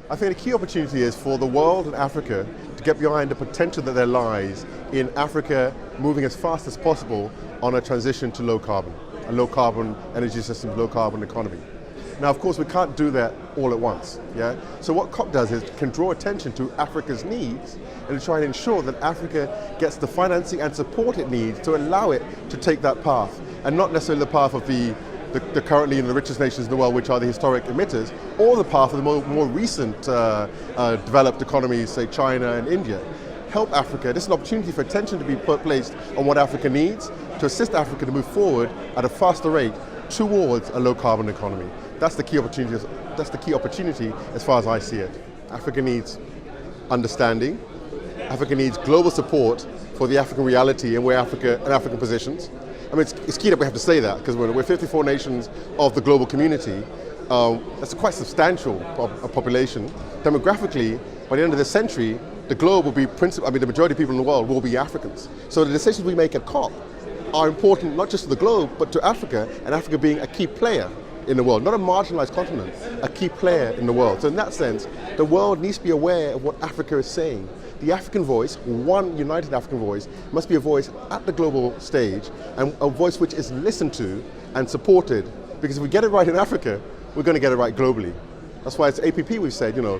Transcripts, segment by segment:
I think the key opportunity is for the world and Africa to get behind the potential that there lies in Africa moving as fast as possible on a transition to low carbon, a low carbon energy system, low carbon economy. Now, of course, we can't do that all at once, yeah? So what COP does is can draw attention to Africa's needs and to try and ensure that Africa gets the financing and support it needs to allow it to take that path, and not necessarily the path of the currently in the richest nations in the world, which are the historic emitters, or the path of the more recent developed economies, say China and India. Help Africa. This is an opportunity for attention to be placed on what Africa needs to assist Africa to move forward at a faster rate towards a low carbon economy. That's the key opportunity. That's the key opportunity as far as I see it. Africa needs understanding. Africa needs global support for the African reality and where Africa and African positions. I mean, it's key that we have to say that, because we're 54 nations of the global community. That's a quite substantial population. Demographically, by the end of this century, the globe will be the majority of people in the world will be Africans. So the decisions we make at COP are important not just to the globe, but to Africa, and Africa being a key player in the world, not a marginalized continent, a key player in the world. So in that sense, the world needs to be aware of what Africa is saying. The African voice, one united African voice, must be a voice at the global stage, and a voice which is listened to and supported. Because if we get it right in Africa, we're going to get it right globally. That's why it's APP we've said, you know,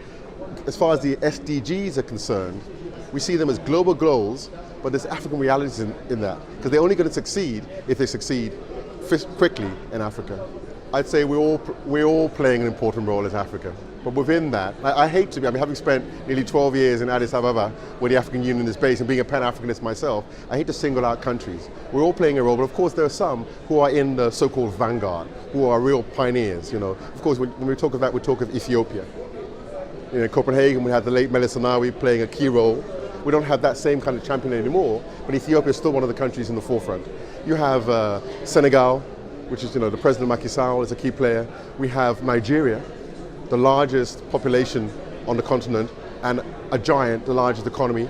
as far as the SDGs are concerned, we see them as global goals, but there's African realities in that, because they're only going to succeed if they succeed quickly in Africa. I'd say we're all playing an important role as Africa. But within that, I hate to be, having spent nearly 12 years in Addis Ababa, where the African Union is based, and being a Pan-Africanist myself, I hate to single out countries. We're all playing a role, but of course there are some who are in the so-called vanguard, who are real pioneers, you know. Of course, when we talk of that, we talk of Ethiopia. You know, in Copenhagen, we had the late Meles Zenawi playing a key role. We don't have that same kind of champion anymore, but Ethiopia is still one of the countries in the forefront. You have Senegal, which is, you know, the President Macky Sall is a key player. We have Nigeria, the largest population on the continent, and a giant, the largest economy.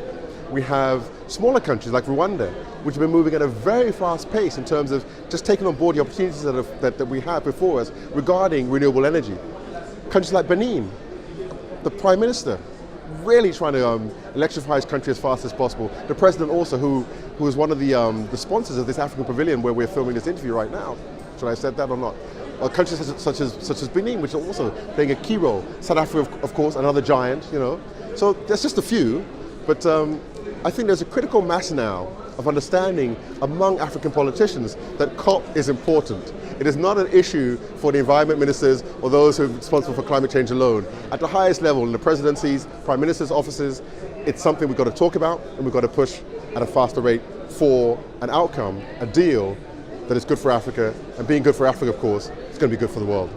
We have smaller countries like Rwanda, which have been moving at a very fast pace in terms of just taking on board the opportunities that we have before us regarding renewable energy. Countries like Benin, the Prime Minister, really trying to electrify his country as fast as possible. The President also, who is one of the sponsors of this African Pavilion where we're filming this interview right now. Should I have said that or not? Countries such as Benin, which are also playing a key role. South Africa, of course, another giant, you know. So there's just a few, but I think there's a critical mass now of understanding among African politicians that COP is important. It is not an issue for the environment ministers or those who are responsible for climate change alone. At the highest level, in the presidencies, prime ministers' offices, it's something we've got to talk about, and we've got to push at a faster rate for an outcome, a deal that is good for Africa, and being good for Africa, of course, it's going to be good for the world.